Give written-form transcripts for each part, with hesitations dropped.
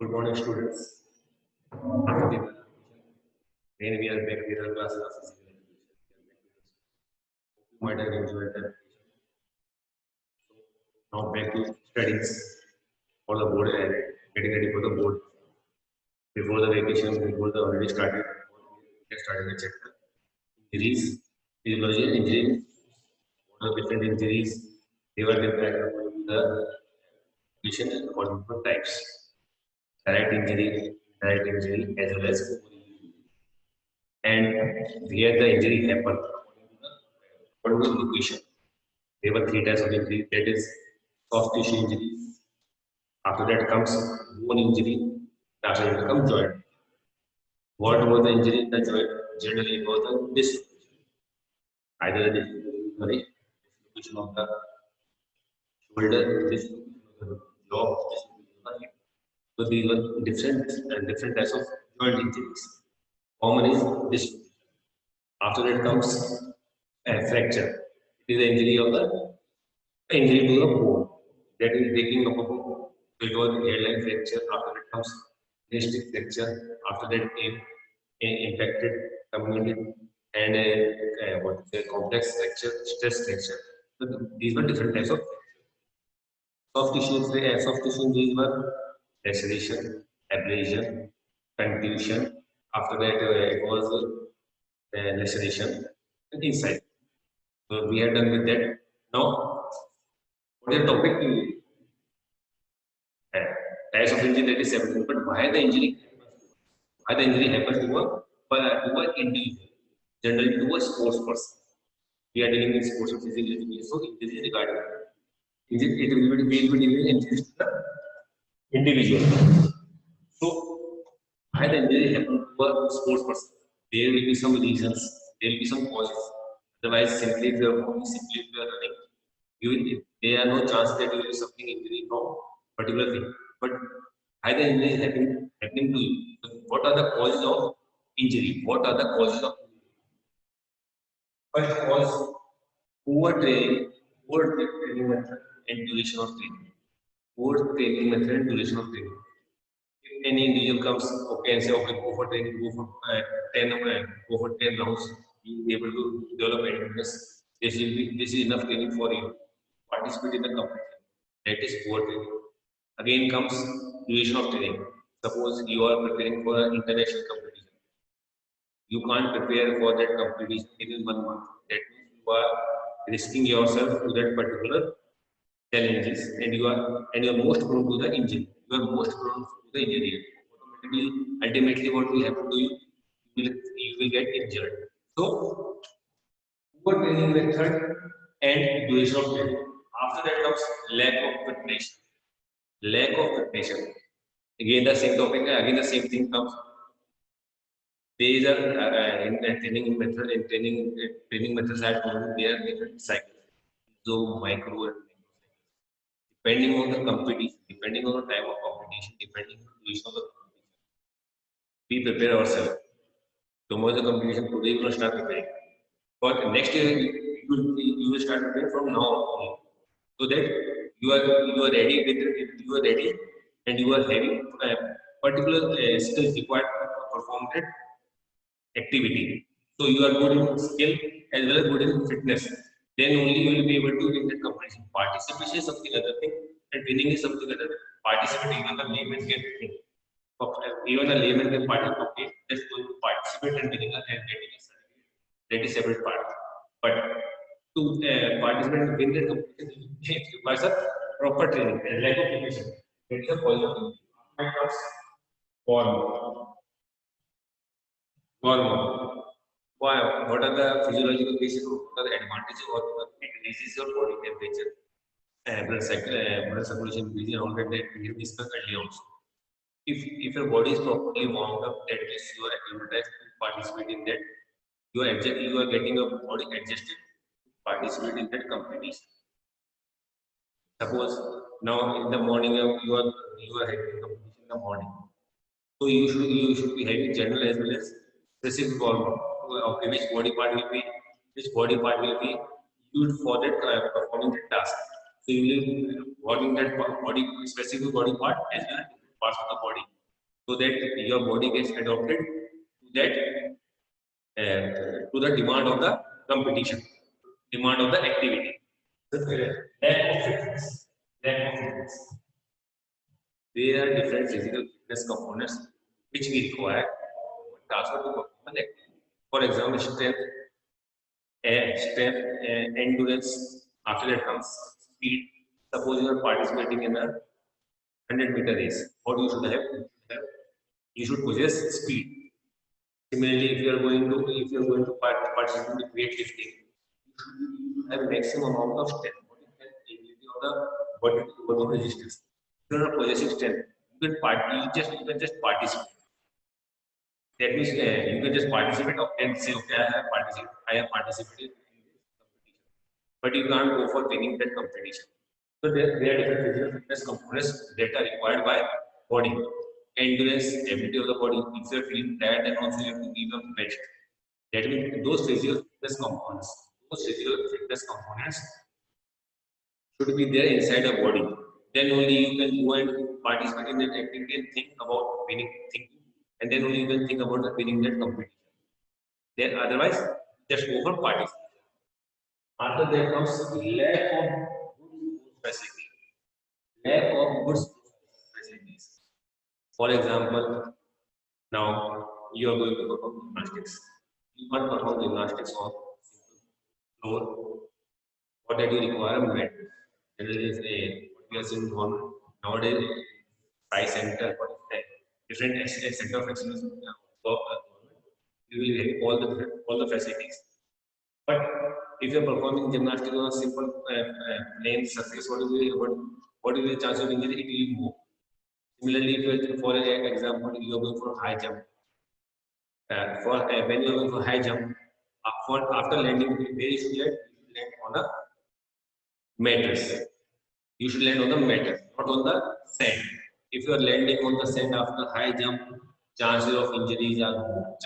Good morning, students. After the then we are back with our classes of physical education. You might have enjoyed that. Now back to studies for the board and getting ready for the board. Before the vacation, before the already started, we started the chapter. Injuries, physiology and injury. What are the different injuries? They were different the condition and according to types. Direct injury, as well as and where the injury happened. According to the location, there were three types of injury. That is soft tissue injury. After that comes bone injury. After that comes joint. What was the injury in the joint? Generally, it was the dislocation. Either the dislocation of the shoulder, dislocation of the jaw, dislocation of the hip. So these were different types of joint injuries. Common is dislocation. After that comes a fracture. It is the injury to the bone. That is breaking of a bone. So it was hairline fracture. After that comes gastric fracture. After that came infected, community, and what is a complex fracture, stress fracture. So these were different types of soft tissue injuries were laceration, abrasion, contusion. After that, it was laceration inside. So we are done with that. Now, what is the topic? Types of injury, that is 17. But why the injury? Why the injury happens to an individual, generally to a sports person? We are dealing with sports and physical education, so injury regarding injury, it will be dealing injuries to the individual. So, why the injury happens to a sports person? There will be some reasons, there will be some causes. Otherwise, simply if you are walking, simply if you are running, there are no chances that you will be suffering injury from particular thing. But why the injury is happening to you? So what are the causes of injury? What are the causes of injury? First cause, poor training method and duration of training. Poor training method and duration of training. If any individual comes, okay, and say, okay, go for training, go for 10 rounds, you will be able to develop endurance. This is enough training for you. Participate in the competition. That is poor training. Again comes duration of training. Suppose you are preparing for an international competition. You can't prepare for that competition within 1 month. That means you are risking yourself to that particular challenges, and you are most prone to the injury. You are most prone to the injury. Ultimately, what will happen to you? You will get injured. So, poor training method and duration of training. After that comes lack of preparation. Lack of preparation. Again, the same topic. Again, the same thing comes. There is a training methods are told there are different cycles. So micro and depending on the competition, depending on the type of competition, depending on the duration of the competition, we prepare ourselves. Tomorrow the competition, today we will start preparing. For next year, you will start preparing from now on, so that you are ready and you are having particular skills required to perform that activity. So you are good in skill as well as good in fitness. Then only you will be able to win that competition. Participation is something other thing, and winning is something other. Participate, even the layman can win. Even a layman can participate. Just going to participate and winning and getting a certificate. That is separate part. But to participate and win that competition, it requires a proper training and lack of preparation. That is a cause of injury. Form. Hormone. Why? What are the physiological basis? What are the advantages of the increases your body temperature, blood circulation increasing, all that we discussed earlier also. If your body is properly warmed up, that means you are acclimatized to participate in that. You are getting your body adjusted to participate in that competition. Suppose now in the morning you are having competition in the morning. So you should be having general as well as specific hormone. Okay, which body part will be used for that performing the task. So you will be working that body specific body part as well as parts of the body. so that your body gets adopted to that to the demand of the competition, demand of the activity. Lack of fitness. Lack of fitness. There are different physical fitness components which we require to perform an activity. For example, endurance. After that comes speed. Suppose you are participating in a 100-meter race. What you should have? You should possess speed. Similarly, if you are going to participate in weightlifting, you should have maximum amount of strength. What is the ability of the body resistance? If you are not possessing strength, you can just participate. That means you can just participate and say, okay, I have participated in this competition, but you can't go for winning that competition. So there are different physical fitness components that are required by body. Endurance, ability of the body. If you are feeling tired, then also you have to give your best. That means those physical fitness components should be there inside the body. Then only you can go and participate in that activity and think about winning, and then only you can think about winning that competition. Then otherwise, just go for participation. After that comes lack of good facility. Lack of good facilities. For example, now you are going to perform gymnastics. You can't perform gymnastics on floor. What that you require a mat. Generally, what we are seeing nowadays, science center, different center of excellence. You will have all the facilities. But if you are performing gymnastics on a simple plain surface, what is the chance of injury? It will be more. Similarly, if you for example, you are going for high jump. When you are going for high jump, after landing, where you should land on a mattress. You should land on the mattress, not on the sand. If you are landing on the sand after high jump, chances of injuries are more.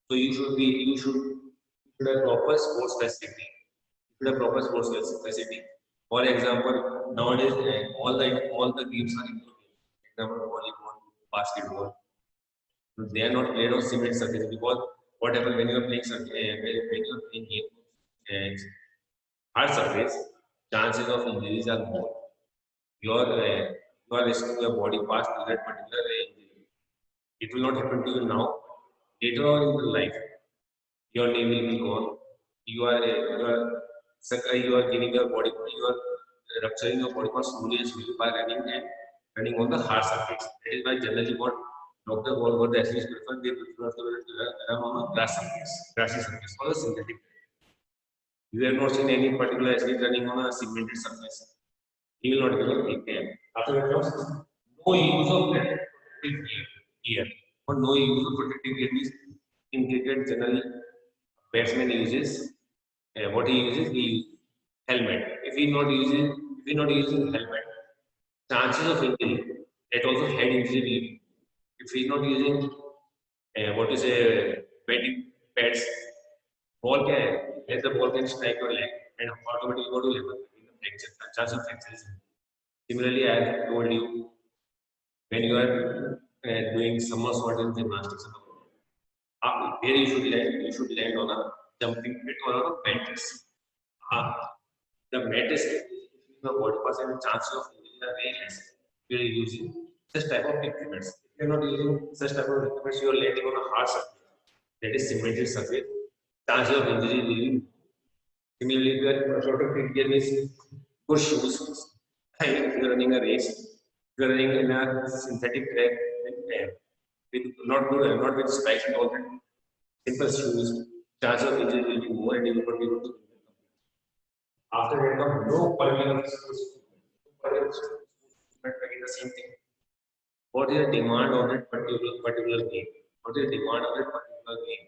So you should have proper sports facility. You should have proper sports facility. For example, nowadays all the games are indoor games. For example, volleyball, basketball. They are not played on cement surface because what happens when you are playing game hard surface, chances of injuries are more. You are risking your body past to that particular injury. It will not happen to you now. Later on in your life, your knee will be gone. You are giving your body, you are rupturing your body parts slowly and slowly by running on the hard surface. That is why generally what the athletes prefer, they prefer to run on a grassy surface or a synthetic. You have not seen any particular athlete running on a cemented surface. He will not give a big game. After that comes no use of protective gear. Or no use of protective gear means in cricket generally batsman uses what he uses helmet. If he not using helmet, chances of injury that also head injury. If he is not using what is a betting pads, ball can the ball can strike your leg and automatically go to level in the fracture. Chance of fracture is. Similarly, I have told you when you are doing somersault in gymnastics, where you should land on a jumping pit or on a mattress. The mattress is the body parts and chances of injury are very less. We are using such type of equipment. If you are not using such type of equipment, you are landing on a hard surface. That is cemented surface. Chances of injury will be. Similarly, if you are protective gear means good shoes. If you are running a race, if you are running in a synthetic track with not with spikes and all that, simple shoes, chance of injury will be more and you will not be able to. After that, no particular again the same thing. What is the demand of that particular game? What is the demand of that particular game?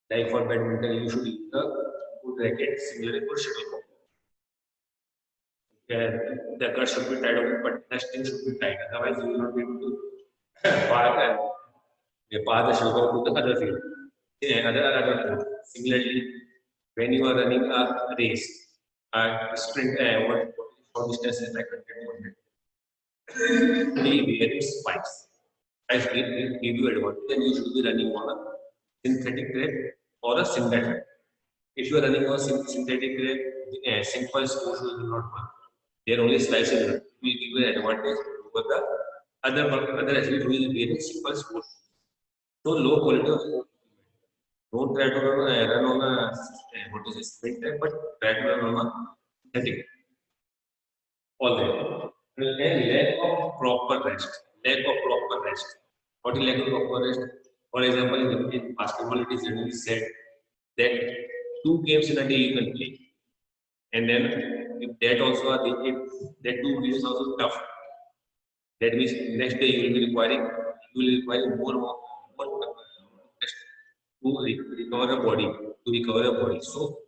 Like for badminton, you should use a good racket, similarly for shuttlecock. The gut should be tied up, but the string should be tight. Otherwise, you will not be able to pass the shuttlecock to the other field. Other field. Similarly, when you are running a race, a sprint, what short distance is like 100 They wear its spikes. As it give you advantage, then you should be running on a synthetic thread or a synthetic. If you are running on synthetic thread, simple sports will not work. They are only slicing it. Will give you an advantage over the other athlete who will wear simple sports. So low quality of sport. Don't try to run on a what is it, sprint track, but try to run on a synthetic. All that. And lack of proper rest. Lack of proper rest. What is lack of proper rest? For example, in basketball, it is generally said that 2 games in a day you can play. And then if that also are if that 2 games also tough. That means next day you will require more rest to recover the body, to recover the body. So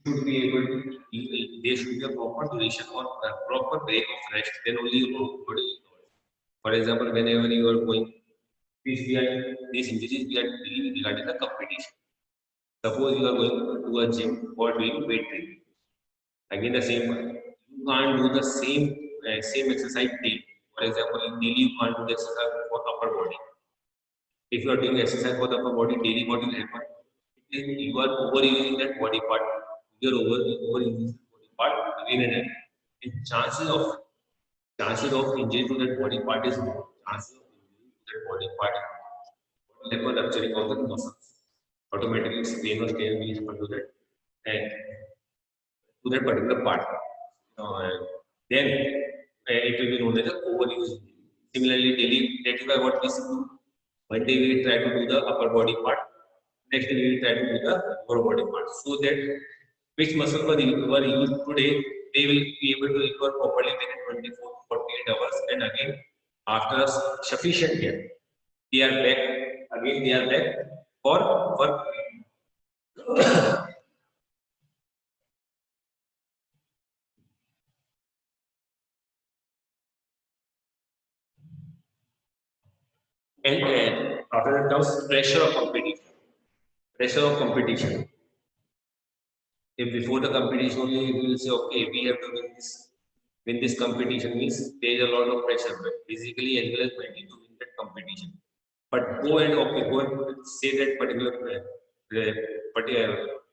should be able to, there should be a proper duration or a proper break of rest, then only your body will recover. For example, whenever you are going, these injuries we are dealing regarding the competition. Suppose you are going to a gym for doing weight training. Again, the same one. You can't do the same exercise daily. For example, in daily you can't do the exercise for upper body. If you are doing exercise for the upper body daily, what will happen? You are overusing that body part. You are overusing that body part again and again. And chances of injury to that body part is more. Chances of injury to that body part is more. What will happen? Rupturing of the muscles. Automatically, strain or strain will happen to that and to that particular part. Then it will be known as a overuse. Similarly, daily, that is why what we do. One day we try to do the upper body part, next day we try to do the lower body part. So that which muscle were used today, they will be able to recover properly within 24 to 48 hours. And again, after sufficient care, they are back. Again, they are back for work. And after that comes pressure of competition. Pressure of competition. If before the competition only we will say, okay, we have to win this competition means there is a lot of pressure, but physically as well as mentally to win that competition. But go and say that particular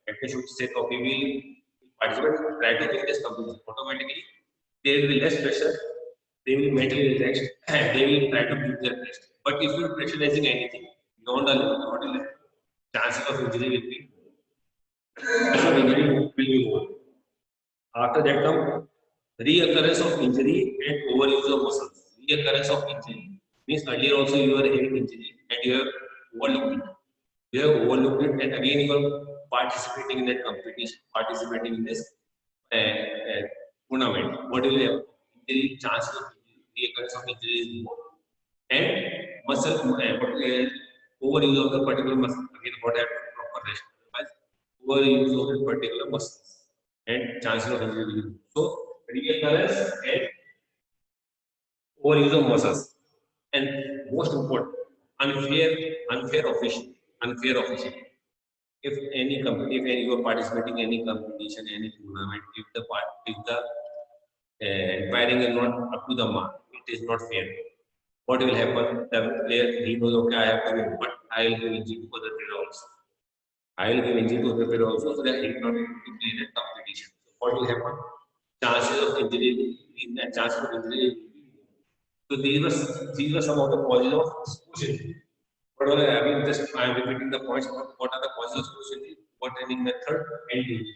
actor should say, okay, we participate, try to win this competition. Automatically, there will be less pressure, they will mentally relaxed, and they will try to beat their best. But if you are pressurizing anything beyond the limit, chances of injury will be more. After that come reoccurrence of injury and overuse of muscles. Reoccurrence of injury means earlier also you were having injury and you have overlooked it. You have overlooked it and again you are participating in that competition, participating in this tournament. What will have? Injury chances of injury, reoccurrence of injury is more. And muscle overuse of the particular muscle. Again, what happened? Proper rest. Otherwise, overuse of the particular muscles and chances of injury. So, reoccurrence and overuse of muscles. And most important, unfair officiating. Unfair officiating. If any company, if you are participating in any competition, any tournament, if the umpiring is not up to the mark, it is not fair. What will happen? The player he knows, okay, I have to win, but I will give injury to other player also. I will give injury to other player also, so that he cannot play that competition. So what will happen? Chances of injury, chances of injury. So these were some of the causes of sports injury. What are I mean, just I am repeating the points. What are the causes of sports injury? What training method and injury.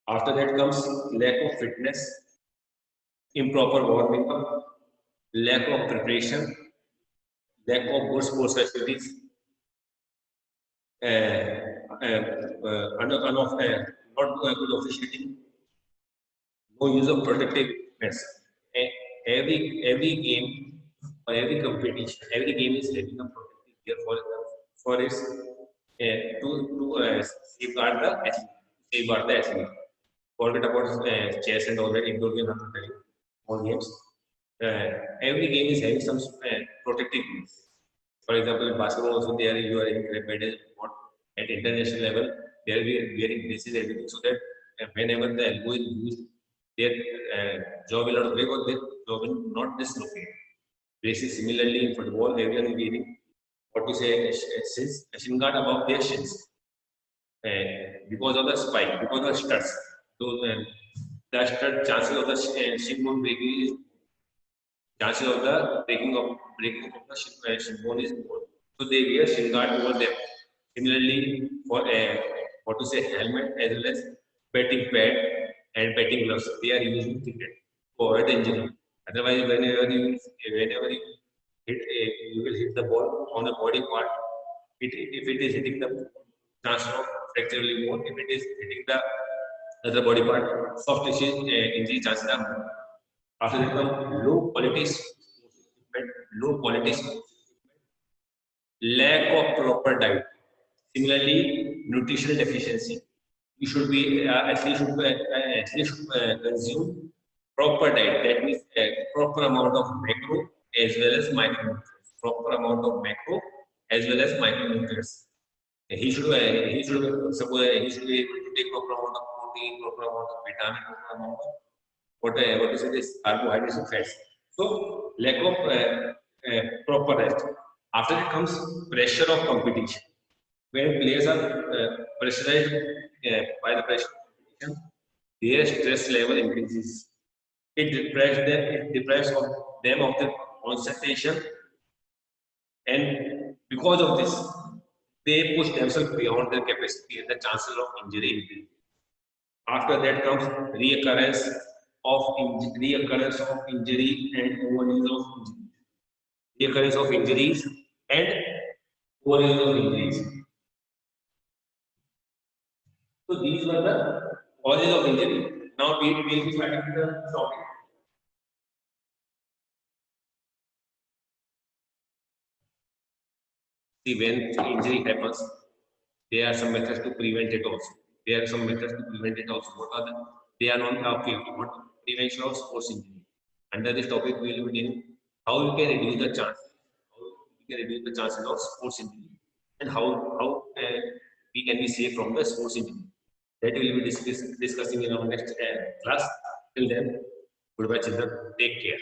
After that comes lack of fitness, improper warming up, lack of preparation, lack of good sports facilities, not good officiating, no use of protectiveness. Every game or every competition, every game is having a protective gear for its to safeguard the athlete. Forget about chess and all that indoor game. I'm not telling all games. Every game is having some protective gears. For example, in basketball also there you are in medal at international level, they will be wearing braces everything so that whenever the elbow is used, their jaw will not break or their jaw will not dislocate. Braces similarly in football, everyone is wearing what we say a shin guard above their shins because of the spike, because of the studs. So the stud chances of the shin bone breaking is chances of the breaking of the shin bone is more. So they wear shin guard over them. Similarly, for what to say helmet as well as batting pad and batting gloves, they are used in cricket to avoid injury. Otherwise, whenever you hit you will hit the ball on a body part. If it is hitting the chance of fracture will be more. If it is hitting the other body part, soft tissue injury chances are more. After that come low quality equipment, low quality lack of proper diet. Similarly, nutritional deficiency. You should be athletes should consume proper diet. That means proper amount of macro as well as micronutrients. Proper amount of macro as well as micronutrients. He should suppose he should be able to take proper amount of protein, proper amount of vitamin, proper amount of what is this carbohydrates and fats. So lack of proper rest. After it comes pressure of competition. When players are pressurized by the pressure of competition, their stress level increases. It deprives of them of the concentration, and because of this, they push themselves beyond their capacity and the chances of injury increase. After that comes reoccurrence of injury and overuse of injury. Reoccurrence of injuries and overuse of injuries. So these were the causes of injury. Now we will be starting with the topic. See, when injury happens, there are some methods to prevent it also. There are some methods to prevent it also. What are the? They are not okay. What prevention of sports injury? Under this topic, we will be dealing how we can reduce the chance, how we can reduce the chances of sports injury, and how we can be safe from the sports injury. That we will be discussing in our next class. Till then, goodbye, children. Take care.